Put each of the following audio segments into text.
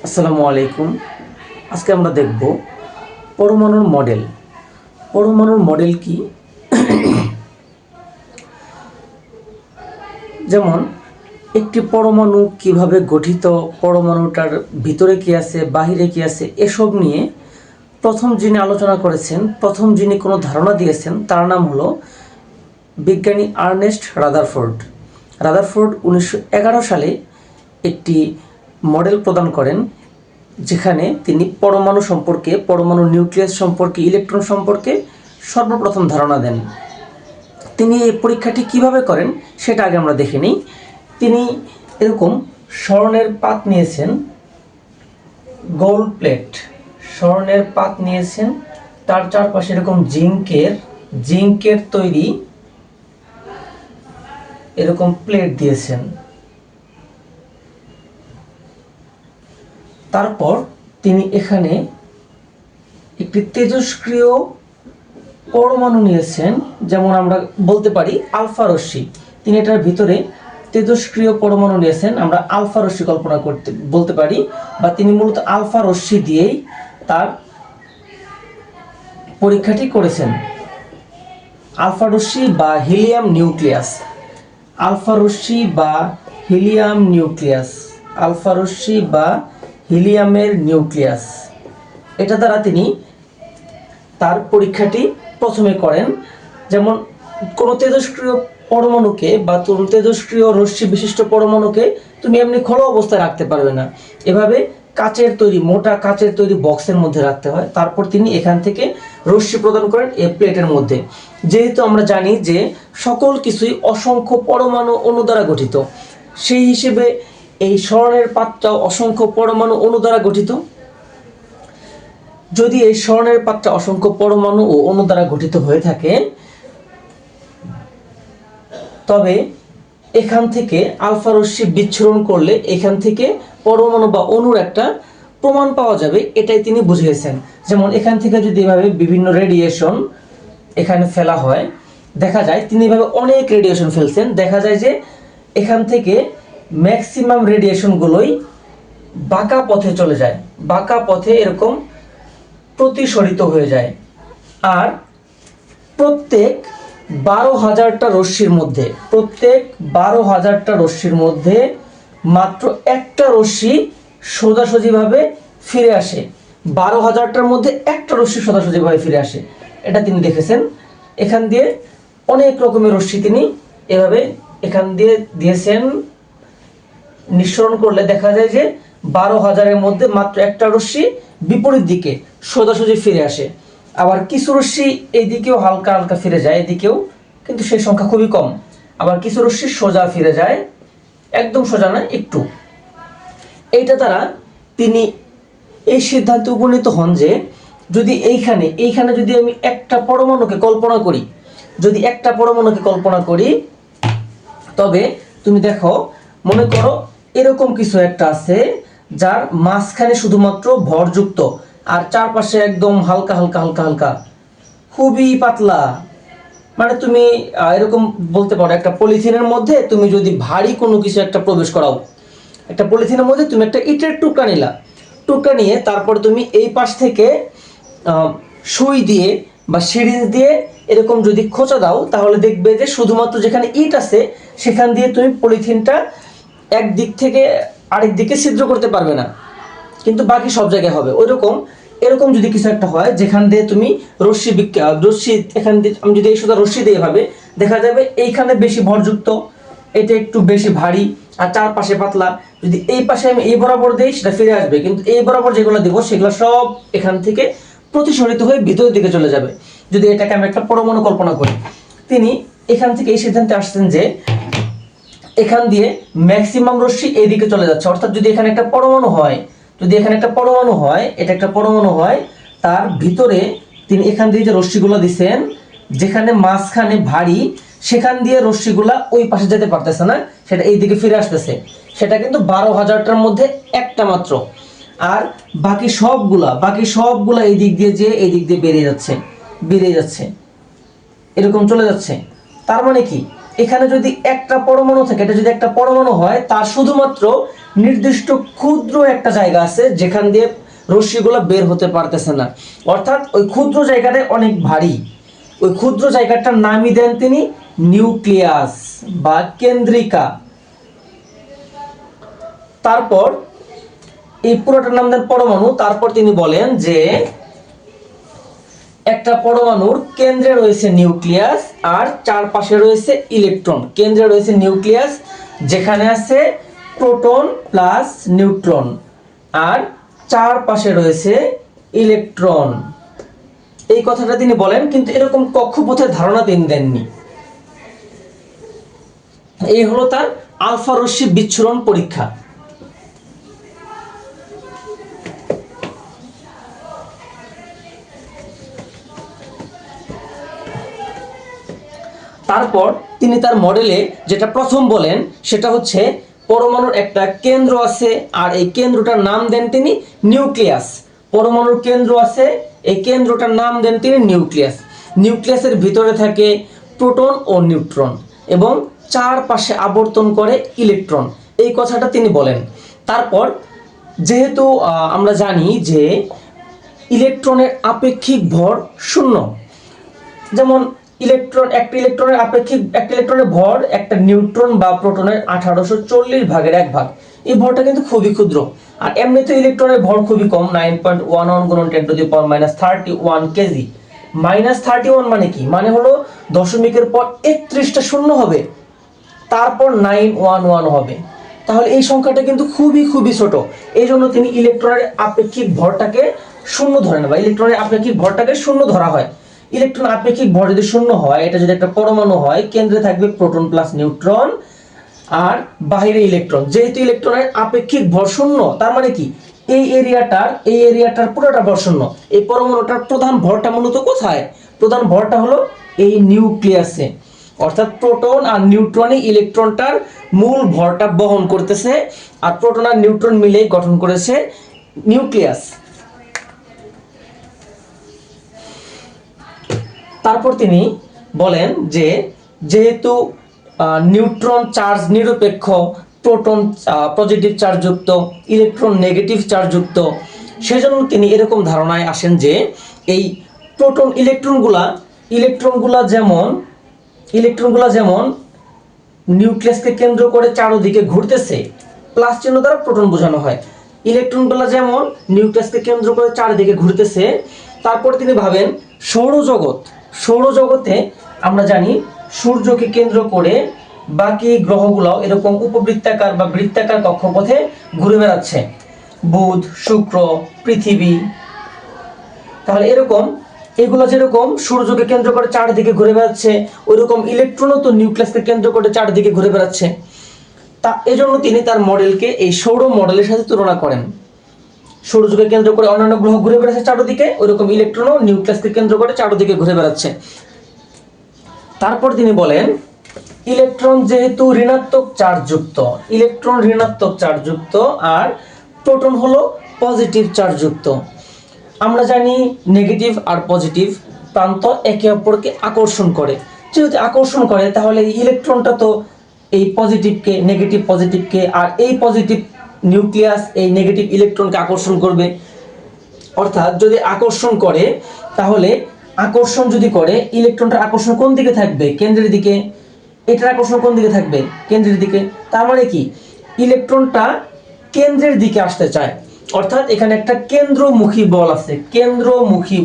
আসসালামু আলাইকুম। আজকে আমরা দেখব পরমাণুর মডেল। পরমাণুর মডেল কি? যেমন একটি পরমাণু কিভাবে গঠিত, পরমাণুটার ভিতরে কি আছে, বাহিরে কি আছে, এসব নিয়ে প্রথম যিনি আলোচনা করেছেন, প্রথম যিনি কোনো ধারণা দিয়েছেন, তার নাম হলো বিজ্ঞানী আর্নেস্ট রাদারফোর্ড। রাদারফোর্ড 1911 সালে একটি মডেল প্রদান করেন, যেখানে তিনি পরমাণু সম্পর্কে, পরমাণু নিউক্লিয়াস সম্পর্কে, ইলেকট্রন সম্পর্কে সর্বপ্রথম ধারণা দেন। তিনি এই পরীক্ষাটি কিভাবে করেন সেটা আগে আমরা দেখে নিই। তিনি এরকম স্বর্ণের পাত নিয়েছেন, গোল্ড প্লেট, স্বর্ণের পাত নিয়েছেন, তার চারপাশে এরকম জিঙ্কের তৈরি এরকম প্লেট দিয়েছেন। তারপর তিনি এখানে একটি তেজস্ক্রিয় পরমাণু নিয়েছেন, যেমন আমরা বলতে পারি আলফা রশ্মি। তিনি এটার ভিতরে তেজস্ক্রিয় পরমাণু নিয়েছেন, আমরা আলফা রশ্মি কল্পনা বলতে পারি, বা তিনি মূলত আলফা রশ্মি দিয়েই তার পরীক্ষাটি করেছেন। আলফা রশ্মি বা হিলিয়াম নিউক্লিয়াস, আলফা রশ্মি বা হিলিয়াম নিউক্লিয়াস, আলফা রশ্মি বা হিলিয়ামের নিউক্লিয়াস, এটা দ্বারা তিনি তার পরীক্ষাটি প্রথমে করেন। যেমন কোনো তেজস্ক্রিয় পরমাণুকে বা তেজস্ক্রিয় রশ্মি বিশিষ্ট পরমাণুকে তুমি এমনি খোলা অবস্থায় রাখতে পারবে না, এভাবে কাচের তৈরি, মোটা কাচের তৈরি বক্সের মধ্যে রাখতে হয়। তারপর তিনি এখান থেকে রশ্মি প্রদান করেন এই প্লেটের মধ্যে। যেহেতু আমরা জানি যে সকল কিছুই অসংখ্য পরমাণু অণু দ্বারা গঠিত, সেই হিসেবে এই স্বর্ণের পাতটাও অসংখ্য পরমাণু অণু দ্বারা গঠিত। যদি এই স্বর্ণের পাতটা অসংখ্য পরমাণু ও অণু দ্বারা গঠিত হয়ে থাকে, তবে এখান থেকে আলফা রশ্মি বিচ্ছুরণ করলে এখান থেকে পরমাণু বা অণুর একটা প্রমাণ পাওয়া যাবে, এটাই তিনি বুঝিয়েছেন। যেমন এখান থেকে যদি এভাবে বিভিন্ন রেডিয়েশন এখানে ফেলা হয়, দেখা যায় তিনি এভাবে অনেক রেডিয়েশন ফেলছেন, দেখা যায় যে এখান থেকে ম্যাক্সিমাম রেডিয়েশনগুলোই বাঁকা পথে চলে যায়, বাঁকা পথে এরকম প্রতিসরিত হয়ে যায়। আর প্রত্যেক 12,000টা রশ্মির মধ্যে, প্রত্যেক 12,000টা রশ্মির মধ্যে মাত্র একটা রশ্মি সোজাসুজিভাবে ফিরে আসে। 12,000টার মধ্যে একটা রশ্মি সোজাসুজিভাবে ফিরে আসে, এটা তিনি দেখেছেন। এখান দিয়ে অনেক রকমের রশ্মি তিনি এভাবে এখান দিয়ে দিয়েছেন। নিঃসরণ করলে দেখা যায় যে 12,000-এর মধ্যে মাত্র একটা রশ্মি বিপরীত দিকে সোজাসুজি ফিরে আসে। আবার কিছু রশ্মি এই দিকেও হালকা হালকা ফিরে যায়, এদিকেও, কিন্তু সেই সংখ্যা খুবই কম। আবার কিছু রশ্মি সোজা ফিরে যায়, একদম সোজা না, একটু। এইটা দ্বারা তিনি এই সিদ্ধান্তে উপনীত হন যে যদি এইখানে যদি আমি একটা পরমাণুকে কল্পনা করি, যদি একটা পরমাণুকে কল্পনা করি, তবে তুমি দেখো, মনে করো এরকম কিছু একটা আছে যার মাঝখানে শুধুমাত্র ভরযুক্ত আর চারপাশে একদম হালকা হালকা হালকা হালকা, খুবই পাতলা। মানে তুমি এরকম বলতে পারো, একটা পলিথিনের মধ্যে তুমি যদি ভারী কোনো কিছু একটা প্রবেশ করাও, একটা পলিথিনের মধ্যে তুমি একটা ইটের টুকরা নিলা, টুকরা নিয়ে তারপর তুমি এই পাশ থেকে সুই দিয়ে বা সিরিঞ্জ দিয়ে এরকম যদি খোঁচা দাও, তাহলে দেখবে যে শুধুমাত্র যেখানে ইট আছে সেখান দিয়ে তুমি পলিথিনটা এক দিক থেকে আরেক দিকে ছিদ্র করতে পারবে না, কিন্তু বাকি সব জায়গায় হবে। এরকম যদি কিছু একটা হয় যেখান দিয়ে তুমি রশ্মি এখান দিয়ে আমি যদি এই সুতা রশ্মি দিয়ে ভাবে, দেখা যাবে এইখানে বেশি ভরযুক্ত, এটা একটু বেশি ভারী, আর চারপাশে পাতলা। যদি এই পাশে আমি এই বরাবর দিই, সেটা ফিরে আসবে, কিন্তু এই বরাবর যেগুলো দিব সেগুলো সব এখান থেকে প্রতিসরিত হয়ে ভিতরের দিকে চলে যাবে। যদি এটাকে আমি একটা পরমাণু কল্পনা করি, তিনি এখান থেকে এই সিদ্ধান্তে আসছেন যে এখান দিয়ে ম্যাক্সিমাম রশ্মি এইদিকে চলে যাচ্ছে। অর্থাৎ যদি এখানে একটা পরমাণু হয়, এটা একটা পরমাণু হয়, তার ভিতরে তিনি এখান দিয়ে যে রশ্মিগুলো দিচ্ছেন, যেখানে মাঝখানে ভারী, সেখান দিয়ে রশ্মিগুলা ওই পাশে যেতে পারতেছে না, সেটা এই দিকে ফিরে আসতেছে। সেটা কিন্তু 12,000টার মধ্যে একটা মাত্র। আর বাকি সবগুলা এই দিক দিয়ে এই দিক দিয়ে বেরিয়ে যাচ্ছে, এরকম চলে যাচ্ছে। তার মানে কি, এখানে যদি একটা পরমাণু থাকে, এটা যদি একটা পরমাণু হয়, তার শুধুমাত্র নির্দিষ্ট ক্ষুদ্র একটা জায়গা আছে যেখান দিয়ে রশ্মিগুলো বের হতে পারতেছে না, অর্থাৎ ওই ক্ষুদ্র জায়গাটা অনেক ভারী। ওই ক্ষুদ্র জায়গাটার নামই দেন তিনি নিউক্লিয়াস বা কেন্দ্রিকা। তারপর এই পুরোটার নাম দেন পরমাণু। তারপর তিনি বলেন যে একটা পরমাণুর কেন্দ্রে রয়েছে নিউক্লিয়াস আর চারপাশে রয়েছে ইলেকট্রন। কেন্দ্রে রয়েছে নিউক্লিয়াস যেখানে আছে প্রোটন প্লাস নিউট্রন, আর চারপাশে রয়েছে ইলেকট্রন। এই কথাটা তিনি বলেন, কিন্তু এরকম কক্ষপথের ধারণা তিনি দেননি। এই হলো তার আলফা রশ্মি বিচ্ছুরণ পরীক্ষা। তারপর তিনি তার মডেলে যেটা প্রথম বলেন সেটা হচ্ছে পরমাণুর একটা কেন্দ্র আছে, আর এই কেন্দ্রটার নাম দেন তিনি নিউক্লিয়াস। পরমাণুর কেন্দ্র আছে, এই কেন্দ্রটার নাম দেন তিনি নিউক্লিয়াস। নিউক্লিয়াসের ভিতরে থাকে প্রোটন ও নিউট্রন এবং চারপাশে আবর্তন করে ইলেকট্রন। এই কথাটা তিনি বলেন। তারপর যেহেতু আমরা জানি যে ইলেকট্রনের আপেক্ষিক ভর শূন্য, যেমন একটা ইলেকট্রনের ভর একটা নিউট্রন বা প্রোটনের 1840 ভাগের 1 ভাগ। এই ভরটা কিন্তু খুবই ক্ষুদ্র। আর এমনিতে ইলেকট্রনের ভর খুবই কম, 9.11 গুণন 10⁻31 কেজি। -31 মানে কি? মানে হলো দশমিকের পর 31টা শূন্য হবে, তারপর 911 হবে। তাহলে এই সংখ্যাটা কিন্তু খুবই খুবই ছোট। এই জন্য তিনি ইলেকট্রনের আপেক্ষিক ভরটাকে শূন্য ধরেন, বা ইলেকট্রনের আপেক্ষিক ভরটাকে শূন্য ধরা হয়। ইলেকট্রন আপেক্ষিক ভর যদি শূন্য হয়, এটা যদি একটা পরমাণু হয়, কেন্দ্রে থাকবে প্রোটন প্লাস নিউট্রন আর বাইরে ইলেকট্রন। যেহেতু ইলেকট্রনের আপেক্ষিক ভর শূন্য, তার মানে কি এই এরিয়াটার পুরোটা ভর শূন্য। এই পরমাণুটার প্রধান ভরটা মূলত কোথায়? প্রধান ভরটা হলো এই নিউক্লিয়াসে, অর্থাৎ প্রোটন আর নিউট্রনই ইলেকট্রনটার মূল ভরটা বহন করতেছে, আর প্রোটন আর নিউট্রন মিলে গঠন করেছে নিউক্লিয়াস। তারপর তিনি বলেন যে যেহেতু নিউট্রন চার্জ নিরপেক্ষ, প্রোটন পজিটিভ চার্জযুক্ত, ইলেকট্রন নেগেটিভ চার্জযুক্ত, সেজন্য তিনি এরকম ধারণায় আসেন যে এই প্রোটন ইলেকট্রনগুলা যেমন নিউক্লিয়াসকে কেন্দ্র করে চারদিকে ঘুরতেছে, প্লাস চিহ্ন দ্বারা প্রোটন বোঝানো হয়। ইলেকট্রনগুলা যেমন নিউক্লিয়াসকে কেন্দ্র করে চারদিকে ঘুরতেছে। তারপর তিনি ভাবেন সৌরজগতে আমরা জানি সূর্যকে কেন্দ্র করে বাকি গ্রহগুলোও এরকম উপবৃত্তাকার বা বৃত্তাকার কক্ষপথে ঘুরে বেড়াচ্ছে, বুধ, শুক্র, পৃথিবী। তাহলে এগুলো যেরকম সূর্যকে কেন্দ্র করে চারদিকে ঘুরে বেড়াচ্ছে, ওইরকম ইলেকট্রনও তো নিউক্লিয়াসকে কেন্দ্র করে চারদিকে ঘুরে বেড়াচ্ছে। তা এজন্য তিনি তার মডেলকে এই সৌর মডেলের সাথে তুলনা করেন। সূর্যকে কেন্দ্র করে অন্যান্য গ্রহ ঘুরে বেড়াচ্ছে চারদিকে, ওইরকম ইলেকট্রনও নিউক্লিয়াসকে কেন্দ্র করে চারদিকে ঘুরে বেড়াচ্ছে। তারপর তিনি বলেন ইলেকট্রন যেহেতু ঋণাত্মক চার্জযুক্ত আর প্রোটন হলো পজিটিভ চার্জযুক্ত। আমরা জানি নেগেটিভ আর পজিটিভ প্রান্ত একে অপরকে আকর্ষণ করে। যেহেতু আকর্ষণ করে, তাহলে ইলেকট্রনটা তো এই পজিটিভকে আর এই পজিটিভ নিউক্লিয়াস এই নেগেটিভ ইলেকট্রনকে আকর্ষণ করবে। অর্থাৎ যদি আকর্ষণ করে, তাহলে আকর্ষণ যদি করে, ইলেকট্রনটার আকর্ষণ কোন দিকে থাকবে? কেন্দ্রের দিকে। এটার আকর্ষণ কোন দিকে থাকবে? কেন্দ্রের দিকে। তার মানে কি ইলেকট্রনটা কেন্দ্রের দিকে আসতে চায়, অর্থাৎ এখানে একটা কেন্দ্রমুখী বল আছে, কেন্দ্রমুখী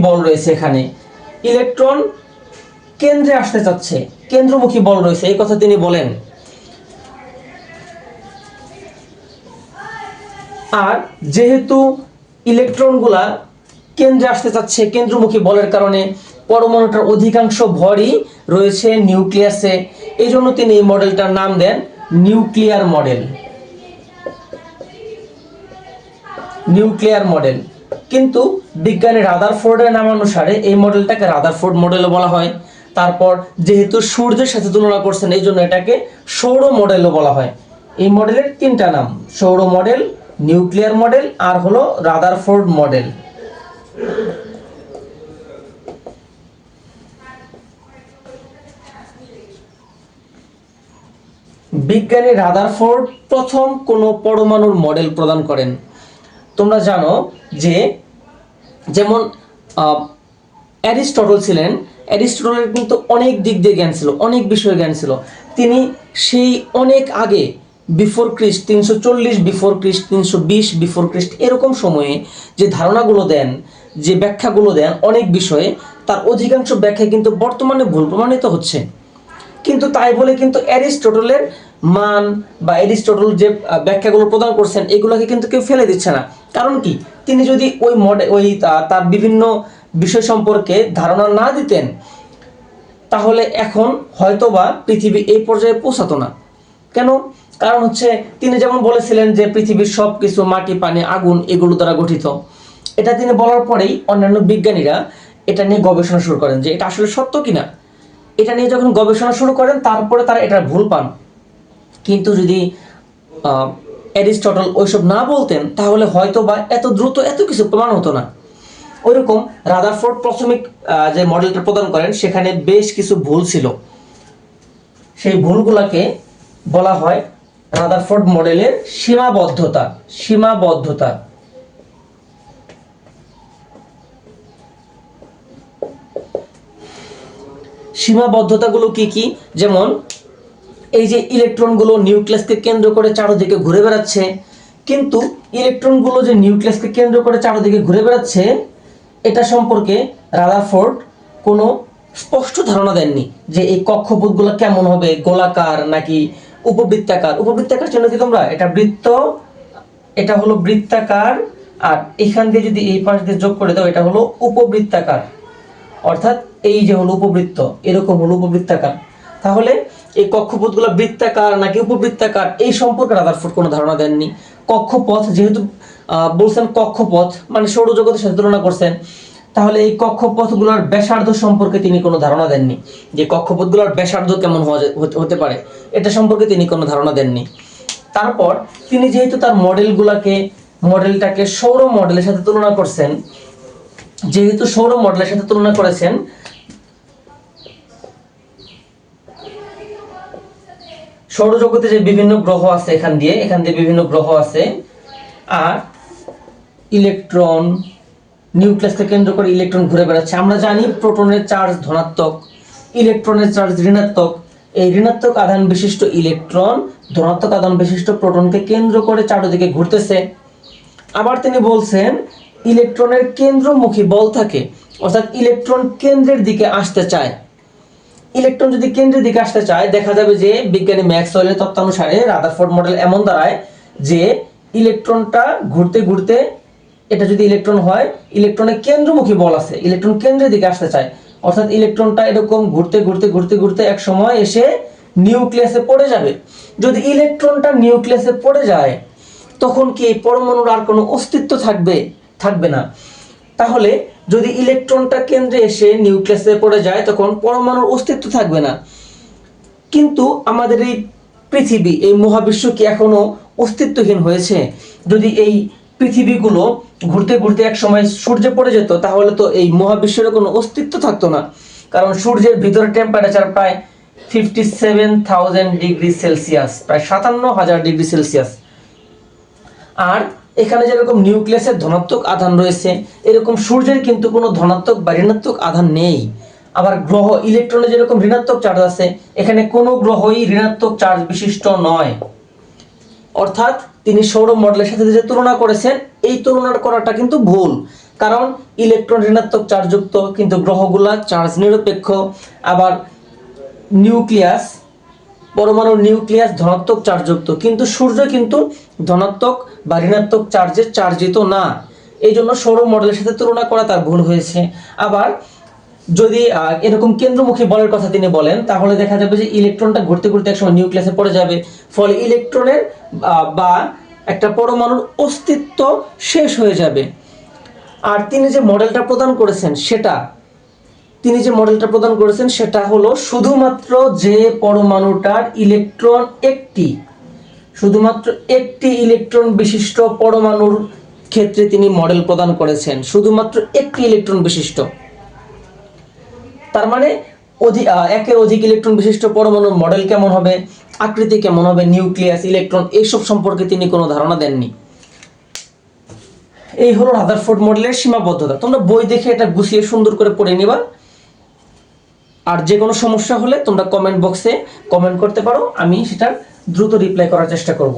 বল রয়েছে এখানে। ইলেকট্রন কেন্দ্রে আসতে চাচ্ছে, কেন্দ্রমুখী বল রয়েছে, এই কথা তিনি বলেন। আর যেহেতু ইলেকট্রনগুলা কেন্দ্রে আসতে চাচ্ছে কেন্দ্রমুখী বলের কারণে, পরমাণুটার অধিকাংশ ভরই রয়েছে নিউক্লিয়াসে। এই জন্য তিনি এই মডেলটার নাম দেন নিউক্লিয়ার মডেল। কিন্তু বিজ্ঞানী রাদারফোর্ডের নামানুসারে এই মডেলটাকে রাদারফোর্ড মডেলও বলা হয়। তারপর যেহেতু সূর্যের সাথে তুলনা করছেন, এই জন্য এটাকে সৌর মডেলও বলা হয়। এই মডেলের 3টা নাম, সৌর মডেল, নিউক্লিয়ার মডেল আর হলো রাদারফোর্ড মডেল। বিজ্ঞানী রাদারফোর্ড প্রথম কোনো পরমাণুর মডেল প্রদান করেন? তোমরা জানো যে যেমন অ্যারিস্টটল ছিলেন, অ্যারিস্টটলের কিন্তু অনেক দিক দিয়ে জ্ঞান ছিল, অনেক বিষয়ে জ্ঞান ছিল। তিনি সেই অনেক আগে বিফোর খ্রিস্ট 340 বিফোর খ্রিস্ট 320 বিফোর খ্রিস্ট এরকম সময়ে যে ধারণাগুলো দেন, যে ব্যাখ্যাগুলো দেন অনেক বিষয়ে, তার অধিকাংশ ব্যাখ্যা কিন্তু বর্তমানে ভুল প্রমাণিত হচ্ছে। কিন্তু তাই বলে কিন্তু অ্যারিস্টটলের মান বা অ্যারিস্টটল যে ব্যাখ্যাগুলো প্রদান করছেন এগুলোকে কিন্তু কেউ ফেলে দিচ্ছে না। কারণ কি, তিনি যদি ওই তার বিভিন্ন বিষয় সম্পর্কে ধারণা না দিতেন তাহলে এখন হয়তোবা পৃথিবী এই পর্যায়ে পৌঁছাতো না। কেন? কারণ হচ্ছে তিনি যেমন বলেছিলেন যে পৃথিবীর সব কিছু মাটি, পানি, আগুন এগুলো দ্বারা গঠিত। এটা তিনি বলার পরেই অন্যান্য বিজ্ঞানীরা এটা নিয়ে গবেষণা শুরু করেন যে এটা আসলে সত্য কিনা। এটা নিয়ে যখন গবেষণা শুরু করেন তারপরে তারা এটা ভুল পান। কিন্তু যদি অ্যারিস্টটল ওইসব না বলতেন তাহলে হয়তো বা এত দ্রুত এত কিছু প্রমাণ হতো না। ওইরকম রাদারফোর্ড প্রাথমিক যে মডেলটা প্রদান করেন সেখানে বেশ কিছু ভুল ছিল। সেই ভুলগুলোকে বলা হয় রাদারফোর্ড মডেলের সীমাবদ্ধতা। সীমাবদ্ধতা সীমাবদ্ধতাগুলো কি কি? যেমন এই যে ইলেকট্রনগুলো নিউক্লিয়াসকে কেন্দ্র করে চারদিকে ঘুরে বেড়াচ্ছে, কিন্তু ইলেকট্রনগুলো যে নিউক্লিয়াসকে কেন্দ্র করে চারদিকে ঘুরে বেড়াচ্ছে এটা সম্পর্কে রাদারফোর্ড কোনো স্পষ্ট ধারণা দেননি যে এই কক্ষপথগুলো কেমন হবে, গোলাকার নাকি উপবৃত্তাকার। উপবৃত্তাকার চিহ্ন কি তোমরা? এটা বৃত্ত, এটা হলো বৃত্তাকার, আর এখান দিয়ে যদি এই পাশ দিয়ে যোগ করে দাও এটা হলো উপবৃত্তাকার। অর্থাৎ এই যে হলো উপবৃত্ত, এরকম হলো উপবৃত্তাকার। তাহলে এই কক্ষপথগুলো বৃত্তাকার নাকি উপবৃত্তাকার এই সম্পর্কে রাদারফোর্ড কোনো ধারণা দেননি। কক্ষপথ যেহেতু বলছেন, কক্ষপথ মানে সৌরজগতের সাথে তুলনা করছেন, তাহলে এই কক্ষপথগুলোর ব্যাসার্ধ সম্পর্কে তিনি কোনো ধারণা দেননি যে কক্ষপথগুলোর ব্যাসার্ধ কেমন হতে পারে, এটা সম্পর্কে তিনি কোনো ধারণা দেননি। তারপর তিনি যেহেতু তার মডেলটাকে সৌর মডেলের সাথে তুলনা করছেন, যেহেতু সৌর মডেলের সাথে তুলনা করেছেন, সৌরজগতে যে বিভিন্ন গ্রহ আছে এখান দিয়ে বিভিন্ন গ্রহ আছে, আর ইলেকট্রন নিউক্লিয়াসকে কেন্দ্র করে ইলেকট্রন ঘুরে বেড়াচ্ছে। আমরা জানি প্রোটনের চার্জ ধনাত্মক, ইলেকট্রনের চার্জ ঋণাত্মক। এই ঋণাত্মক আধান বিশিষ্ট ইলেকট্রন ধনাত্মক আধান বিশিষ্ট প্রোটনকে কেন্দ্র করে চারদিকে ঘুরতেছে। আবার তিনি বলছেন ইলেকট্রনের কেন্দ্রমুখী বল থাকে, অর্থাৎ ইলেকট্রন কেন্দ্রের দিকে আসতে চায়। ইলেকট্রন যদি কেন্দ্রের দিকে আসতে চায়, দেখা যাবে যে বিজ্ঞানী ম্যাক্সওয়েলের তত্ত্বানুসারে রাদারফোর্ড মডেল এমন দাঁড়ায় যে ইলেকট্রনটা ঘুরতে ঘুরতে, এটা যদি ইলেকট্রন হয়, ইলেকট্রনের কেন্দ্রমুখী বল আছে, ইলেকট্রন কেন্দ্রের দিকে আসতে চায়, অর্থাৎ ইলেকট্রনটা এরকম ঘুরতে ঘুরতে ঘুরতে ঘুরতে এক সময় এসে নিউক্লিয়াসে পড়ে যাবে। যদি ইলেকট্রনটা নিউক্লিয়াসে পড়ে যায় তখন কি এই পরমাণুর আর কোনো অস্তিত্ব থাকবে না। তাহলে যদি ইলেকট্রনটা কেন্দ্রে এসে নিউক্লিয়াসে পড়ে যায় তখন পরমাণুর অস্তিত্ব থাকবে না। কিন্তু আমাদের এই পৃথিবী, এই মহাবিশ্ব কি এখনো অস্তিত্বহীন হয়েছে? যদি এই পৃথিবীগুলো ঘুরতে ঘুরতে এক সময় সূর্যে পড়ে যেত তাহলে তো এই মহাবিশ্বের কোনো অস্তিত্ব থাকতো না। কারণ সূর্যের ভিতরে টেম্পারেচার প্রায় 57,000 ডিগ্রি সেলসিয়াস, প্রায় 57,000 ডিগ্রি সেলসিয়াস। আর এখানে যেরকম নিউক্লিয়াসের ধনাত্মক আধান রয়েছে, এরকম সূর্যের কিন্তু কোনো ধনাত্মক বা ঋণাত্মক আধান নেই। আবার গ্রহ ইলেকট্রনে যেরকম ঋণাত্মক চার্জ আছে, এখানে কোনো গ্রহই ঋণাত্মক চার্জ বিশিষ্ট নয়। অর্থাৎ তিনি সৌর মডেলের সাথে যে তুলনা করেছেন এই তুলনা করাটা কিন্তু ভুল। কারণ ইলেকট্রন ঋণাত্মক চার্জযুক্ত, কিন্তু গ্রহগুলা চার্জ নিরপেক্ষ। আবার নিউক্লিয়াস, পরমাণুর নিউক্লিয়াস ধনাত্মক চার্জযুক্ত, কিন্তু সূর্য কিন্তু ধনাত্মক বা ঋণাত্মক চার্জে চার্জিত না। এই জন্য সৌর মডেলের সাথে তুলনা করা তার ভুল হয়েছে। আবার যদি এরকম কেন্দ্রমুখী বলের কথা তিনি বলেন তাহলে দেখা যাবে যে ইলেকট্রনটা ঘুরতে ঘুরতে একসময় নিউক্লিয়াসে পড়ে যাবে, ফলে ইলেকট্রনের বা একটা পরমাণুর অস্তিত্ব শেষ হয়ে যাবে। আর তিনি যে মডেলটা প্রদান করেছেন সেটা হলো শুধুমাত্র যে পরমাণুটার ইলেকট্রন শুধুমাত্র একটি ইলেকট্রন বিশিষ্ট পরমাণুর ক্ষেত্রে তিনি মডেল প্রদান করেছেন, শুধুমাত্র একটি ইলেকট্রন বিশিষ্ট। তার মানে একের অধিক ইলেকট্রন বিশিষ্ট পরমাণুর মডেল কেমন হবে, আকৃতি কেমন হবে, নিউক্লিয়াস, ইলেকট্রন, এইসব সম্পর্কে তিনি কোনো ধারণা দেননি। এই হলো রাদারফোর্ড মডেলের সীমাবদ্ধতা। তোমরা বই দেখে এটা গুছিয়ে সুন্দর করে পড়ে নিবা। আর যে কোনো সমস্যা হলে তোমরা কমেন্ট বক্সে কমেন্ট করতে পারো, আমি সেটার দ্রুত রিপ্লাই করার চেষ্টা করব।